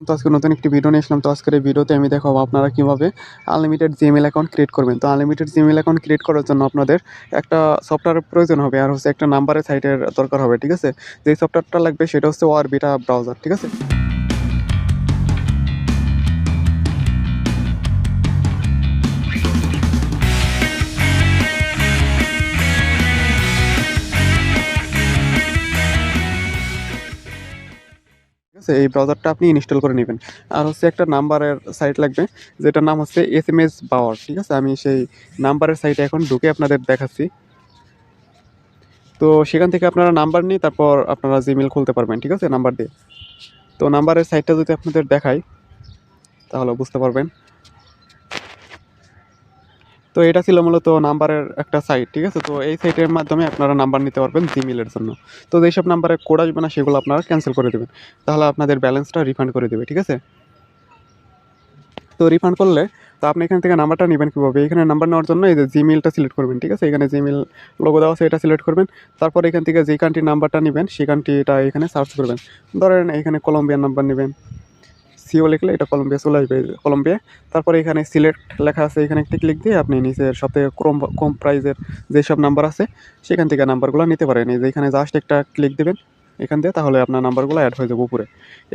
তো আজকে নতুন একটি ভিডিও নিয়ে আসলাম। তো আজকের এই ভিডিওতে আমি দেখাবো আপনারা কিভাবে আনলিমিটেড জিমেইল অ্যাকাউন্ট ক্রিয়েট করবেন। তো আনলিমিটেড জিমেইল অ্যাকাউন্ট ক্রিয়েট করার জন্য আপনাদের একটা সফটওয়্যারের প্রয়োজন হবে, আর হচ্ছে একটা নাম্বারের সাইটের দরকার হবে। ঠিক আছে, যেই সফটওয়্যারটা লাগবে সেটা হচ্ছে অরবিটা ব্রাউজার। ঠিক আছে, ঠিক আছে, এই ব্রাউজারটা আপনি ইনস্টল করে নেবেন। আর হচ্ছে একটা নাম্বারের সাইট লাগবে, যেটার নাম হচ্ছে SMS বাওয়ার। ঠিক আছে, আমি সেই নাম্বারের সাইটে এখন ঢুকে আপনাদের দেখাচ্ছি। তো সেখান থেকে আপনারা নাম্বার নিয়ে তারপর আপনারা জিমেইল খুলতে পারবেন। ঠিক আছে, নাম্বার দিয়ে। তো নাম্বারের সাইটটা যদি আপনাদের দেখাই তাহলে বুঝতে পারবেন। তো এটা ছিল মূলত নাম্বারের একটা সাইট। ঠিক আছে, তো এই সাইটের মাধ্যমে আপনারা নাম্বার নিতে পারবেন জিমেইলের জন্য। তো যেসব নাম্বারে কোড আসবে না সেগুলো আপনারা ক্যান্সেল করে দেবেন, তাহলে আপনাদের ব্যালেন্সটা রিফান্ড করে দেবে। ঠিক আছে, তো রিফান্ড করলে তো আপনি এখান থেকে নাম্বারটা নেবেন কীভাবে? এখানে নাম্বার নেওয়ার জন্য এই যে জিমেইলটা সিলেক্ট করবেন। ঠিক আছে, এখানে জিমেইল লোগো দেওয়া আছে, এটা সিলেক্ট করবেন। তারপর এখান থেকে যেই কান্ট্রির নাম্বারটা নেবেন সেই কান্ট্রিটা এখানে সার্চ করবেন। ধরেন এখানে কলম্বিয়ার নাম্বার নেবেন, সিও লিখলে এটা কলম্বিয়া চলে আসবে, কলম্বিয়া। তারপরে এখানে সিলেক্ট লেখা আছে, এখানে একটি ক্লিক দিয়ে আপনি নিচের সবথেকে কম প্রাইজের যেসব নাম্বার আছে সেখান থেকে নাম্বারগুলো নিতে পারেন। এই যে এখানে জাস্ট একটা ক্লিক দেবেন এখান দিয়ে, তাহলে আপনার নাম্বারগুলো অ্যাড হয়ে যাবে উপরে।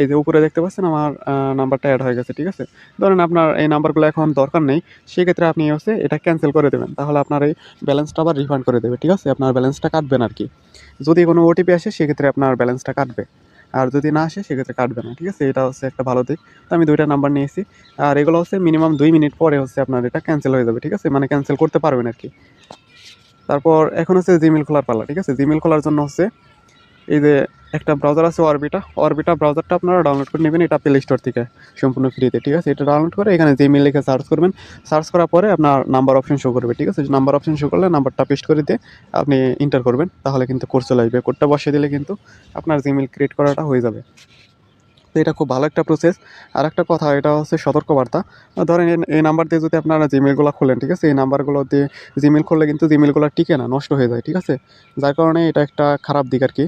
এই যে উপরে দেখতে পাচ্ছেন আমার নাম্বারটা অ্যাড হয়ে গেছে। ঠিক আছে, ধরেন আপনার এই নাম্বারগুলো এখন দরকার নেই, সেক্ষেত্রে আপনি হচ্ছে এটা ক্যান্সেল করে দেবেন, তাহলে আপনার এই ব্যালেন্সটা আবার রিফান্ড করে দেবে। ঠিক আছে, আপনার ব্যালেন্সটা কাটবেন আর কি। যদি কোনো ওটিপি আসে সেক্ষেত্রে আপনার ব্যালেন্সটা কাটবে, আর যদি না আসে সেক্ষেত্রে কাটবে না। ঠিক আছে, এটা হচ্ছে একটা ভালো দিক। তো আমি 2টা নাম্বার নিয়েছি, আর এগুলো হচ্ছে মিনিমাম 2 মিনিট পরে হচ্ছে আপনার এটা ক্যান্সেল হয়ে যাবে। ঠিক আছে, মানে ক্যান্সেল করতে পারবেন আর কি। তারপর এখন হচ্ছে জিমেইল খোলার পালা। ঠিক আছে, জিমেইল খোলার জন্য হচ্ছে এই যে একটা ব্রাউজার আছে অরবিটা ব্রাউজারটা আপনারা ডাউনলোড করে নেবেন, এটা প্লে স্টোর থেকে সম্পূর্ণ ফ্রিতে। ঠিক আছে, এটা ডাউনলোড করে এখানে জিমেইল লিখে সার্চ করবেন। সার্চ করার পরে আপনার নাম্বার অপশন শো করবে। ঠিক আছে, নাম্বার অপশন শো করলে নাম্বারটা পেস্ট করে দিয়ে আপনি এন্টার করবেন, তাহলে কিন্তু কোড চলে আসবে। কোডটা বসিয়ে দিলে কিন্তু আপনার জিমেইল ক্রিয়েট করাটা হয়ে যাবে। তো এটা খুব ভালো একটা প্রসেস। আর একটা কথা, এটা হচ্ছে সতর্কবার্তা। ধরেন এই নাম্বার দিয়ে যদি আপনারা জিমেইলগুলো খোলেন, ঠিক আছে, এই নাম্বারগুলো দিয়ে জিমেইল খুললে কিন্তু জিমেইলগুলো টিকে না, নষ্ট হয়ে যায়। ঠিক আছে, যার কারণে এটা একটা খারাপ দিক আর কি।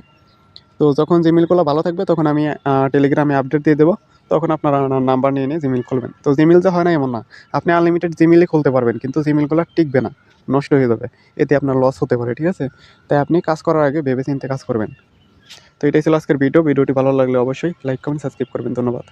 তো যখন জিমেইলগুলো ভালো থাকবে তখন আমি টেলিগ্রামে আপডেট দিয়ে দেবো, তখন আপনারা নাম্বার নিয়ে নিয়ে জিমেইল খুলবেন। তো জিমেইল যে হয় না এমন না, আপনি আনলিমিটেড জিমেইলই খুলতে পারবেন, কিন্তু জিমেইলগুলো টিকবে না, নষ্ট হয়ে যাবে, এতে আপনার লস হতে পারে। ঠিক আছে, তাই আপনি কাজ করার আগে ভেবে চিন্তে কাজ করবেন। তো এটাই ছিল আজকের ভিডিওটি ভালো লাগলে অবশ্যই লাইক কমেন্ট সাবস্ক্রাইব করবেন। ধন্যবাদ।